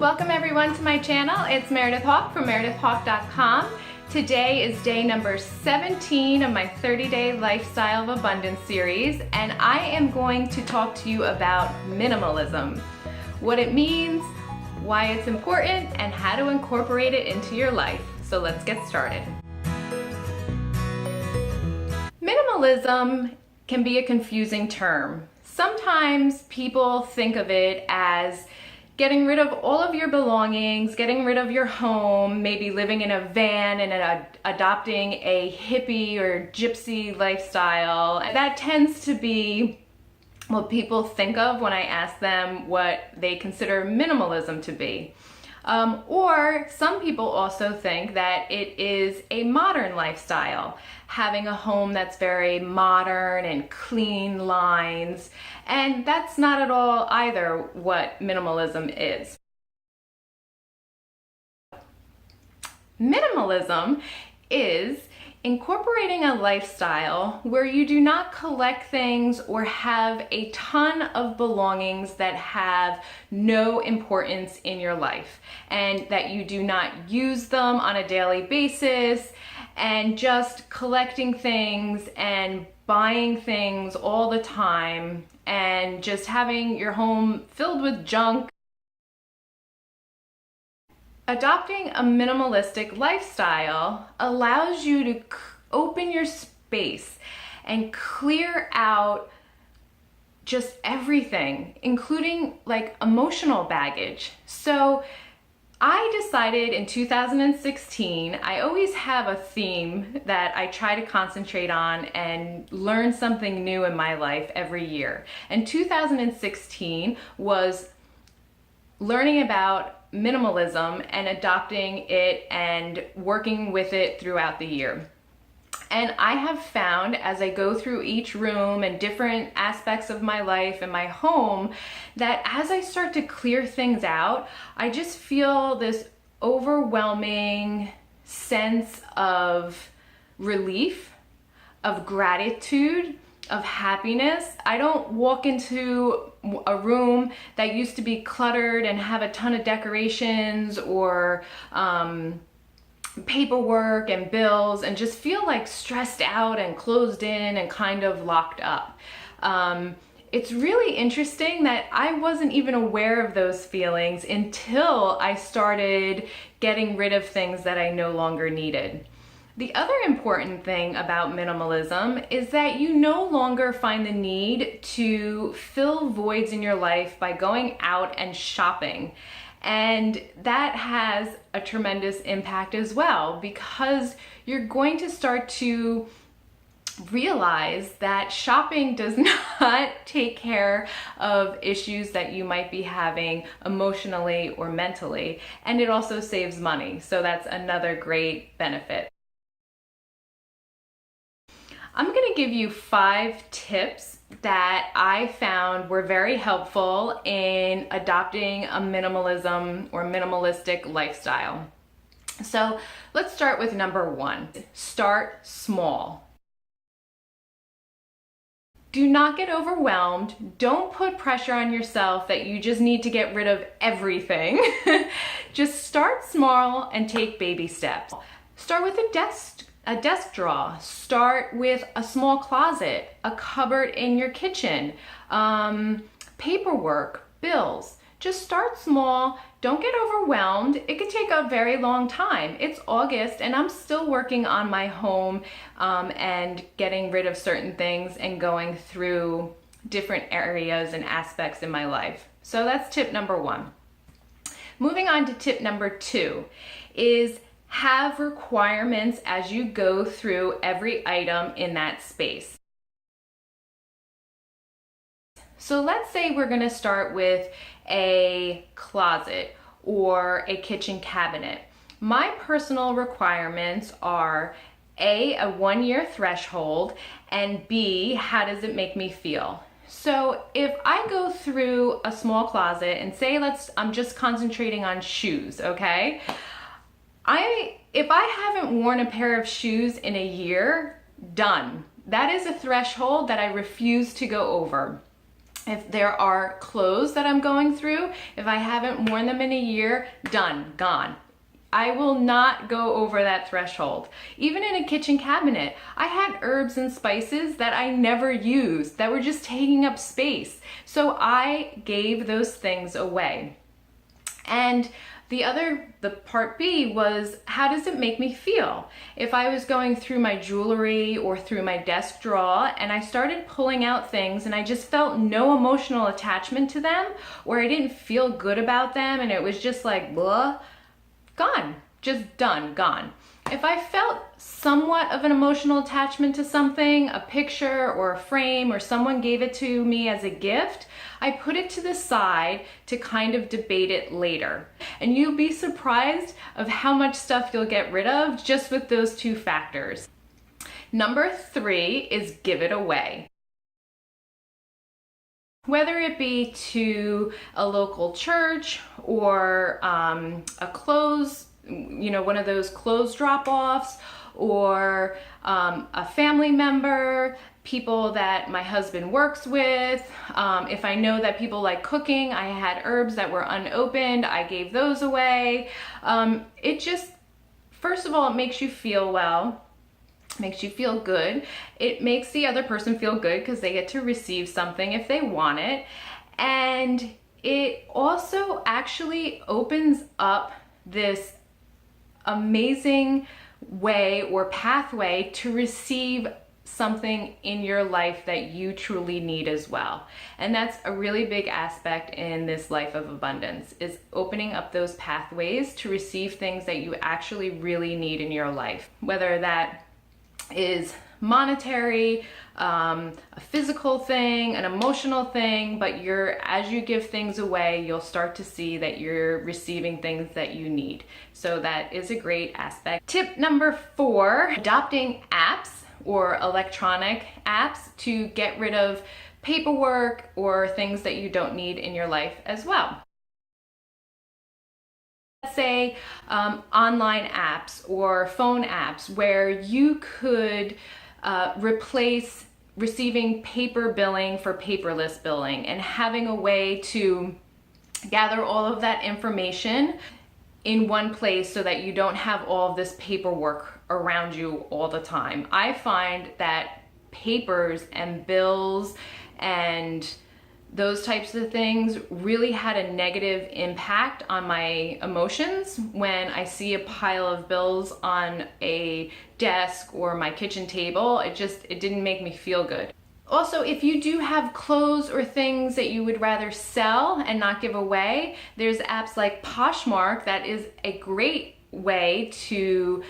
Welcome everyone to my channel. It's Meredith Hawk from meredithhawk.com. Today is day number 17 of my 30-day Lifestyle of Abundance series, and I am going to talk to you about minimalism, what it means, why it's important, and how to incorporate it into your life. So let's get started. Minimalism can be a confusing term. Sometimes people think of it as getting rid of all of your belongings, getting rid of your home, maybe living in a van and adopting a hippie or gypsy lifestyle. That tends to be what people think of when I ask them what they consider minimalism to be. Or some people also think that it is a modern lifestyle, having a home that's very modern and clean lines, and that's not at all either what minimalism is. Minimalism is incorporating a lifestyle where you do not collect things or have a ton of belongings that have no importance in your life, and that you do not use them on a daily basis, and just collecting things and buying things all the time and just having your home filled with junk. Adopting a minimalistic lifestyle allows you to open your space and clear out just everything, including like emotional baggage. So I decided in 2016, I always have a theme that I try to concentrate on and learn something new in my life every year. And 2016 was learning about minimalism and adopting it and working with it throughout the year. And I have found, as I go through each room and different aspects of my life and my home, that as I start to clear things out, I just feel this overwhelming sense of relief, of gratitude, of happiness. I don't walk into a room that used to be cluttered and have a ton of decorations or paperwork and bills and just feel like stressed out and closed in and kind of locked up. It's really interesting that I wasn't even aware of those feelings until I started getting rid of things that I no longer needed. The other important thing about minimalism is that you no longer find the need to fill voids in your life by going out and shopping. And that has a tremendous impact as well, because you're going to start to realize that shopping does not take care of issues that you might be having emotionally or mentally, and it also saves money. So that's another great benefit. I'm going to give you 5 tips that I found were very helpful in adopting a minimalism or minimalistic lifestyle. So let's start with number 1. Start small. Do not get overwhelmed. Don't put pressure on yourself that you just need to get rid of everything. Just start small and take baby steps. Start with a desk drawer. Start with a small closet, a cupboard in your kitchen, paperwork, bills. Just start small. Don't get overwhelmed. It could take a very long time. It's August and I'm still working on my home and getting rid of certain things and going through different areas and aspects in my life. So that's tip number 1. Moving on to tip number 2 is have requirements as you go through every item in that space. So let's say we're going to start with a closet or a kitchen cabinet. My personal requirements are A, a 1-year threshold, and B, how does it make me feel? So if I go through a small closet and say I'm just concentrating on shoes, okay? If I haven't worn a pair of shoes in a year, done. That is a threshold that I refuse to go over. If there are clothes that I'm going through, if I haven't worn them in a year, done, gone. I will not go over that threshold. Even in a kitchen cabinet, I had herbs and spices that I never used, that were just taking up space. So I gave those things away. And the part B was, how does it make me feel? If I was going through my jewelry or through my desk drawer and I started pulling out things and I just felt no emotional attachment to them, or I didn't feel good about them and it was just like, blah, gone, just done, gone. If I felt somewhat of an emotional attachment to something, a picture or a frame, or someone gave it to me as a gift, I put it to the side to kind of debate it later. And you'll be surprised of how much stuff you'll get rid of just with those two factors. Number 3 is give it away. Whether it be to a local church or a clothes, one of those clothes drop-offs, or a family member, people that my husband works with. If I know that people like cooking, I had herbs that were unopened, I gave those away. It just, first of all, it makes you feel well. Makes you feel good. It makes the other person feel good because they get to receive something if they want it. And it also actually opens up this amazing way or pathway to receive something in your life that you truly need as well. And that's a really big aspect in this life of abundance, is opening up those pathways to receive things that you actually really need in your life, whether that is monetary, a physical thing, an emotional thing, but as you give things away, you'll start to see that you're receiving things that you need. So that is a great aspect. Tip number 4, adopting apps or electronic apps to get rid of paperwork or things that you don't need in your life as well. Let's say online apps or phone apps where you could replace receiving paper billing for paperless billing, and having a way to gather all of that information in one place so that you don't have all of this paperwork around you all the time. I find that papers and bills and those types of things really had a negative impact on my emotions when I see a pile of bills on a desk or my kitchen table. It didn't make me feel good. Also, if you do have clothes or things that you would rather sell and not give away, there's apps like Poshmark that is a great way to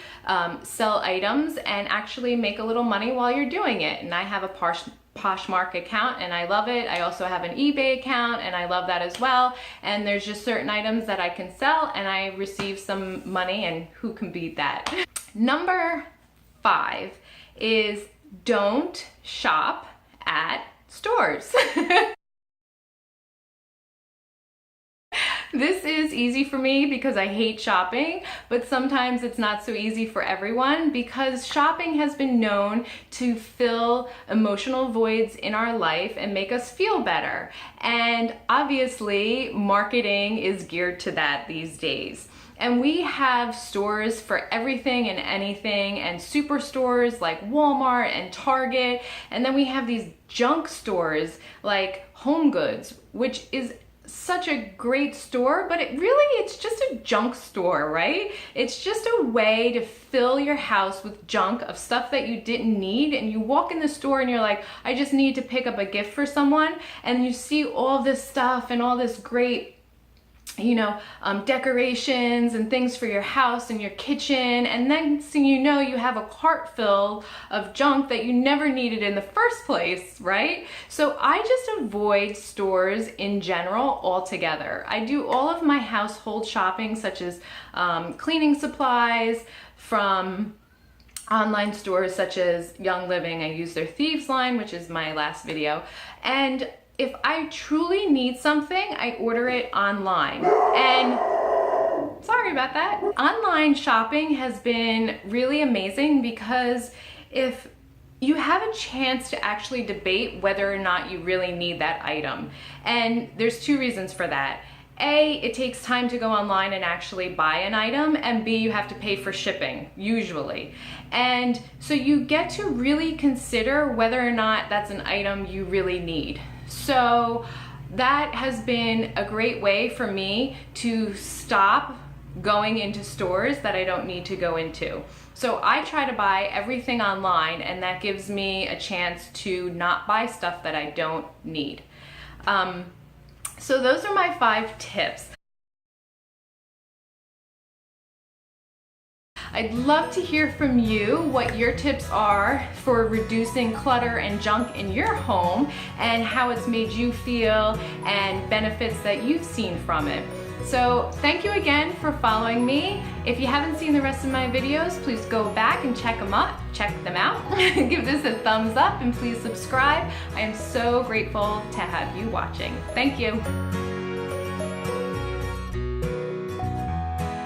sell items and actually make a little money while you're doing it. And I have a Poshmark account and I love it. I also have an eBay account and I love that as well. And there's just certain items that I can sell and I receive some money, and who can beat that? Number 5 is don't shop at stores. This is easy for me because I hate shopping, but sometimes it's not so easy for everyone, because shopping has been known to fill emotional voids in our life and make us feel better. And obviously, marketing is geared to that these days. And we have stores for everything and anything, and superstores like Walmart and Target. And then we have these junk stores like Home Goods, which is such a great store, but it's just a junk store, right? It's just a way to fill your house with junk of stuff that you didn't need. And you walk in the store and you're like, I just need to pick up a gift for someone. And you see all this stuff and all this great decorations and things for your house and your kitchen, and then thing you know, you have a cart full of junk that you never needed in the first place, right? So I just avoid stores in general altogether. I do all of my household shopping, such as cleaning supplies, from online stores such as Young Living. I use their Thieves line, which is my last video. And if I truly need something, I order it online. And sorry about that. Online shopping has been really amazing, because if you have a chance to actually debate whether or not you really need that item. And there's two reasons for that. A, it takes time to go online and actually buy an item, and B, you have to pay for shipping, usually. And so you get to really consider whether or not that's an item you really need. So that has been a great way for me to stop going into stores that I don't need to go into. So I try to buy everything online, and that gives me a chance to not buy stuff that I don't need. So those are my 5 tips. I'd love to hear from you what your tips are for reducing clutter and junk in your home and how it's made you feel and benefits that you've seen from it. So thank you again for following me. If you haven't seen the rest of my videos, please go back and check them out. Give this a thumbs up and please subscribe. I am so grateful to have you watching. Thank you.